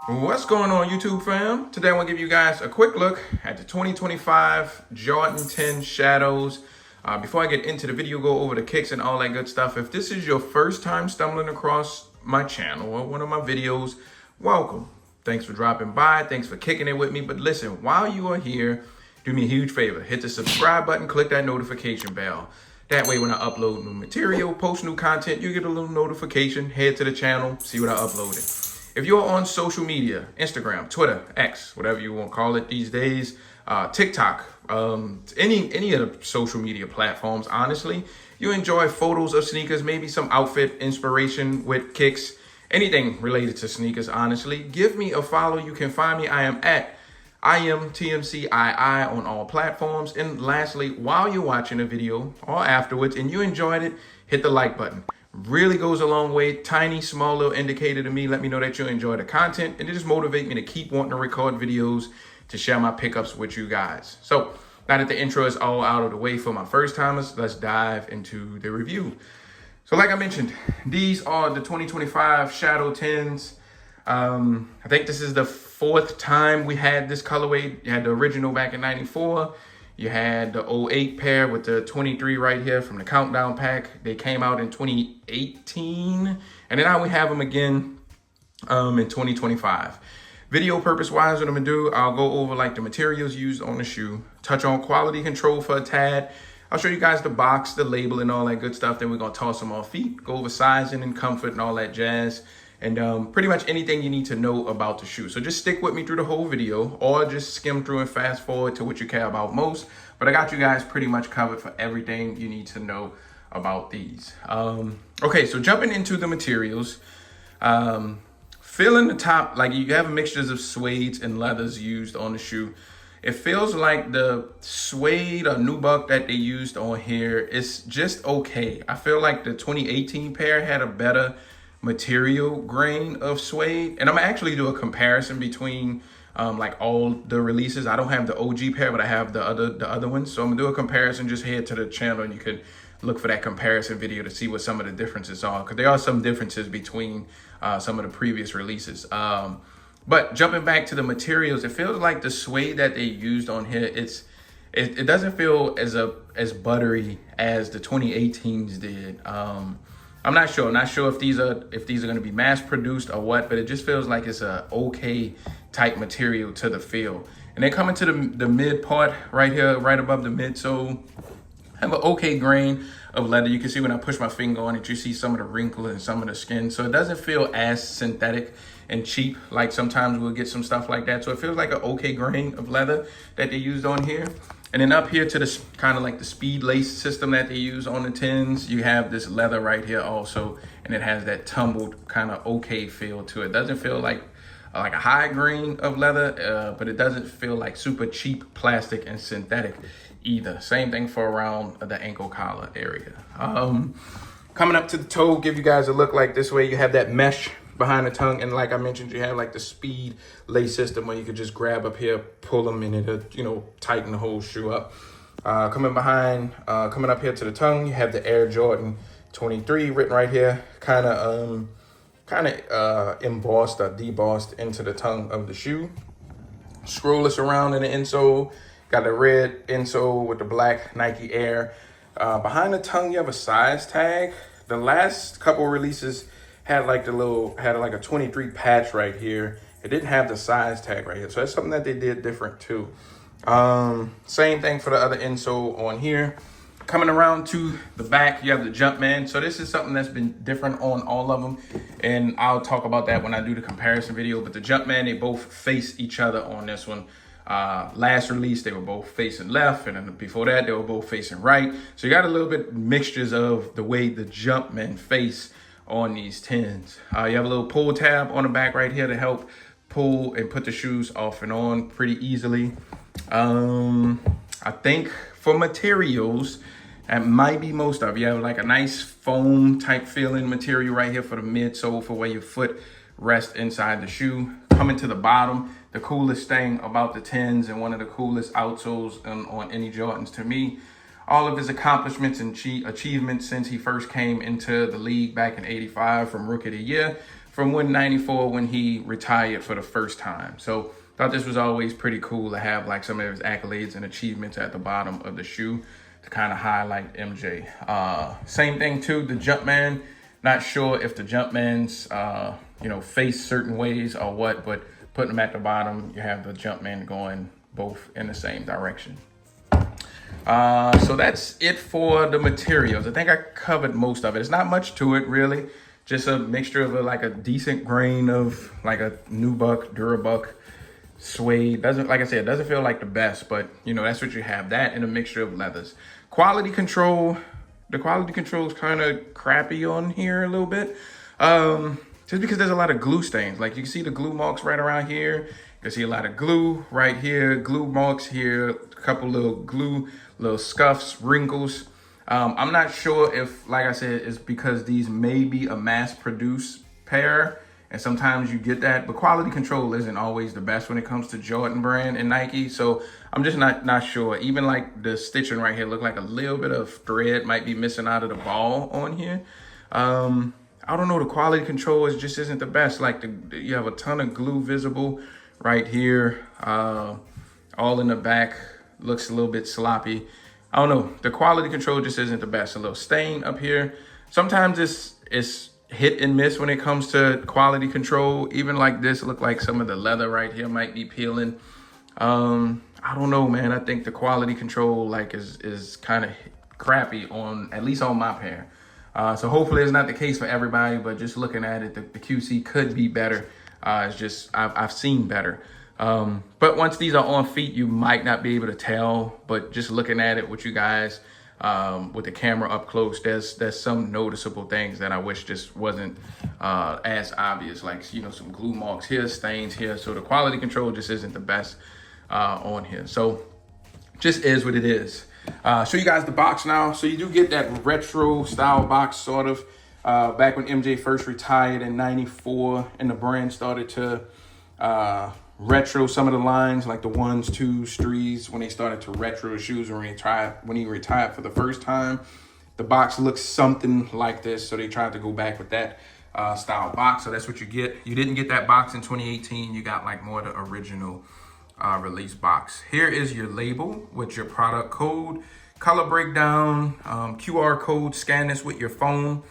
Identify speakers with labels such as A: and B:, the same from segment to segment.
A: What's going on, YouTube fam? Today I want to give you guys a quick look at the 2025 Jordan 10 Shadows. Before I get into the video, go over the kicks and all that good stuff. If this is your first time stumbling across my channel or one of my videos, welcome. Thanks for dropping by. Thanks for kicking it with me. But listen, while you are here, do me a huge favor. Hit the subscribe button, click that notification bell. That way when I upload new material, post new content, you get a little notification. Head to the channel, see what I uploaded. If you're on social media, Instagram, Twitter, X, whatever you want to call it these days, TikTok, any of the social media platforms, honestly, you enjoy photos of sneakers, maybe some outfit inspiration with kicks, anything related to sneakers, honestly, give me a follow. You can find me. I am at IamTMCII on all platforms. And lastly, while you're watching the video or afterwards and you enjoyed it, hit the like button. Really goes a long way. Tiny, small little indicator to me. Let me know that you enjoy the content, and it just motivate me to keep wanting to record videos to share my pickups with you guys. So now that the intro is all out of the way for my first timers, let's dive into the review. So like I mentioned, these are the 2025 Shadow 10s. I think this is the fourth time we had this colorway. You had the original back in 94. You had the 08 pair with the 23 right here from the Countdown pack. They came out in 2018. And then now we have them again in 2025. Video purpose wise, what I'm gonna do, I'll go over like the materials used on the shoe, touch on quality control for a tad. I'll show you guys the box, the label, and all that good stuff. Then we're gonna toss them off feet, go over sizing and comfort and all that jazz. And pretty much anything you need to know about the shoe. So just stick with me through the whole video, or just skim through and fast forward to what you care about most. But I got you guys pretty much covered for everything you need to know about these. Okay, so jumping into the materials. Feeling the top, like you have mixtures of suede and leathers used on the shoe. It feels like the suede or nubuck that they used on here is just okay. I feel like the 2018 pair had a better material grain of suede, and I'm gonna actually do a comparison between like all the releases. I don't have the OG pair, but I have the other ones, so I'm gonna do a comparison. Just head to the channel and you could look for that comparison video to see what some of the differences are, because there are some differences between some of the previous releases. But jumping back to the materials, it feels like the suede that they used on here, it doesn't feel as buttery as the 2018s did. I'm not sure if these are going to be mass produced or what, but it just feels like it's a okay type material to the feel. And then coming to the mid part right here, right above the midsole, have an okay grain of leather. You can see when I push my finger on it, you see some of the wrinkle and some of the skin. So it doesn't feel as synthetic and cheap like sometimes we'll get some stuff like that. So it feels like an okay grain of leather that they used on here. And then up here to this kind of like the speed lace system that they use on the 10s, you have this leather right here also, and it has that tumbled kind of okay feel to it. Doesn't feel like a high grain of leather, but it doesn't feel like super cheap plastic and synthetic either. Same thing for around the ankle collar area. Coming up to the toe, give you guys a look like this way. You have that mesh behind the tongue, and like I mentioned, you have like the speed lace system where you could just grab up here, pull them, and it'll tighten the whole shoe up. Coming up here to the tongue, you have the Air Jordan 23 written right here, kind of embossed or debossed into the tongue of the shoe. Scrollless around in the insole, got the red insole with the black Nike Air. Behind the tongue, you have a size tag. The last couple releases had like a 23 patch right here. It didn't have the size tag right here. So that's something that they did different too. Same thing for the other insole on here. Coming around to the back, you have the Jumpman. So this is something that's been different on all of them. And I'll talk about that when I do the comparison video. But the Jumpman, they both face each other on this one. Last release, they were both facing left, and then before that, they were both facing right. So you got a little bit mixtures of the way the Jumpman face on these 10s. You have a little pull tab on the back right here to help pull and put the shoes off and on pretty easily. I think for materials, that might be most of it. You have like a nice foam type feeling material right here for the midsole for where your foot rests inside the shoe. Coming to the bottom, the coolest thing about the 10s and one of the coolest outsoles on any Jordans to me, all of his accomplishments and achievements since he first came into the league back in '85 from Rookie of the Year. from 194 when he retired for the first time. So thought this was always pretty cool to have like some of his accolades and achievements at the bottom of the shoe to kind of highlight MJ. Same thing too, the Jumpman. Not sure if the Jumpman's, face certain ways or what, but putting them at the bottom, you have the Jumpman going both in the same direction. So that's it for the materials. I think I covered most of it. It's not much to it really. Just a mixture of a decent grain of like a Nubuck, Durabuck, suede. Doesn't, like I said, it doesn't feel like the best, but that's what you have. That and a mixture of leathers. Quality control. The quality control is kind of crappy on here a little bit. Just because there's a lot of glue stains. Like you can see the glue marks right around here. You can see a lot of glue right here, glue marks here, a couple little glue, little scuffs, wrinkles. I'm not sure if, like I said, it's because these may be a mass-produced pair, and sometimes you get that, but quality control isn't always the best when it comes to Jordan Brand and Nike, so I'm just not sure. Even like the stitching right here look like a little bit of thread might be missing out of the ball on here. I don't know, the quality control just isn't the best. Like you have a ton of glue visible right here, all in the back, looks a little bit sloppy. I don't know, the quality control just isn't the best. A little stain up here. Sometimes it's hit and miss when it comes to quality control. Even like this, look like some of the leather right here might be peeling. I don't know, man. I think the quality control is kind of crappy on, at least on my pair. So hopefully it's not the case for everybody, but just looking at it, the QC could be better. It's just, I've seen better. But once these are on feet, you might not be able to tell, but just looking at it with you guys, with the camera up close, there's some noticeable things that I wish just wasn't as obvious, like some glue marks here, stains here. So the quality control just isn't the best on here. So just is what it is. Show you guys the box now. So you do get that retro style box sort of back when MJ first retired in '94, and the brand started to retro some of the lines, like the 1s, 2s, 3s, when they started to retro the shoes when he retired for the first time. The box looks something like this, so they tried to go back with that style box. So that's what you get. You didn't get that box in 2018. You got like more of the original release box. Here is your label with your product code, color breakdown, QR code. Scan this with your phone.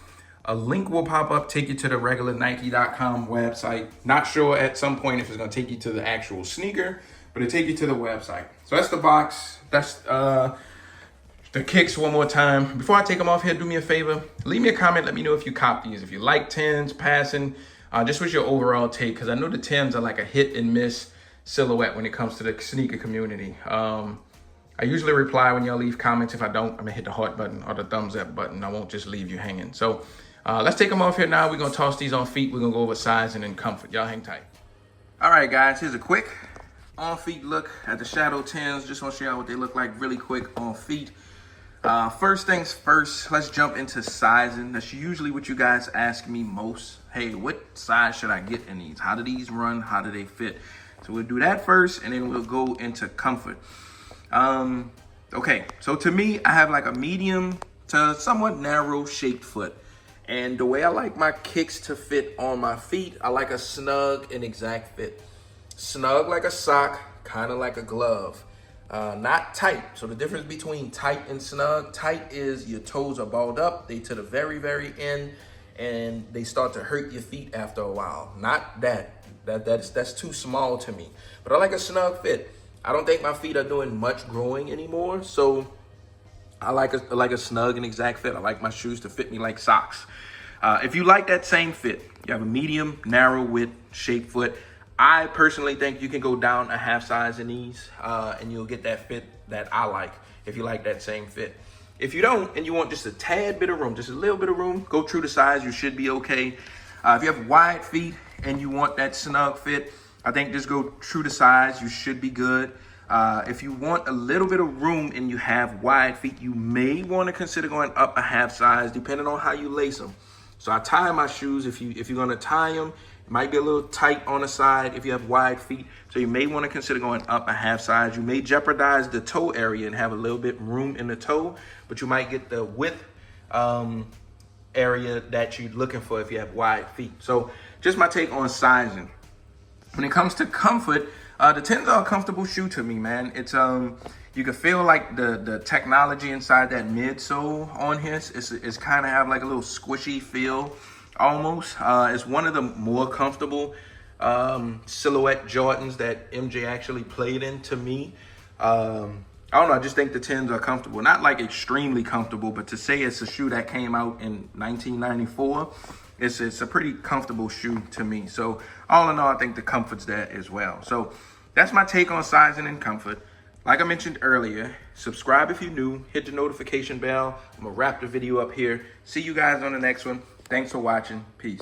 A: A link will pop up, take you to the regular Nike.com website. Not sure at some point if it's gonna take you to the actual sneaker, but it'll take you to the website. So that's the box. That's the kicks one more time. Before I take them off here, do me a favor. Leave me a comment. Let me know if you cop these. If you like 10s, passing, just what's your overall take, because I know the 10s are like a hit and miss silhouette when it comes to the sneaker community. I usually reply when y'all leave comments. If I don't, I'm gonna hit the heart button or the thumbs up button. I won't just leave you hanging. So let's take them off here now. We're gonna toss these on feet. We're gonna go over size and then comfort. Y'all hang tight. All right, guys, here's a quick on feet look at the Shadow 10s. Just wanna show y'all what they look like really quick on feet. First things first, let's jump into sizing. That's usually what you guys ask me most. Hey, what size should I get in these? How do these run? How do they fit? So we'll do that first, and then we'll go into comfort. Okay, so to me, I have like a medium to somewhat narrow shaped foot. And the way I like my kicks to fit on my feet, I like a snug and exact fit. Snug like a sock, kind of like a glove. Not tight. So the difference between tight and snug, tight is your toes are balled up, they to the very, very end, and they start to hurt your feet after a while. Not that. That's too small to me. But I like a snug fit. I don't think my feet are doing much growing anymore, so I like a snug and exact fit. I like my shoes to fit me like socks. If you like that same fit, you have a medium, narrow width, shaped foot. I personally think you can go down a half size in these, and you'll get that fit that I like if you like that same fit. If you don't, and you want just a tad bit of room, just a little bit of room, go true to size, you should be okay. If you have wide feet and you want that snug fit, I think just go true to size, you should be good. If you want a little bit of room and you have wide feet, you may want to consider going up a half size, depending on how you lace them. So I tie my shoes, if you're gonna tie them, it might be a little tight on the side if you have wide feet. So you may want to consider going up a half size. You may jeopardize the toe area and have a little bit room in the toe, but you might get the width area that you're looking for if you have wide feet. So just my take on sizing. When it comes to comfort, the 10s are a comfortable shoe to me, man. It's you can feel like the technology inside that midsole on here is kind of have like a little squishy feel almost. It's one of the more comfortable silhouette Jordans that MJ actually played in to me. I don't know, I just think the 10s are comfortable. Not like extremely comfortable, but to say it's a shoe that came out in 1994, it's a pretty comfortable shoe to me. So all in all, I think the comfort's there as well. So that's my take on sizing and comfort. Like I mentioned earlier, subscribe if you're new, hit the notification bell. I'm gonna wrap the video up here. See you guys on the next one. Thanks for watching. Peace.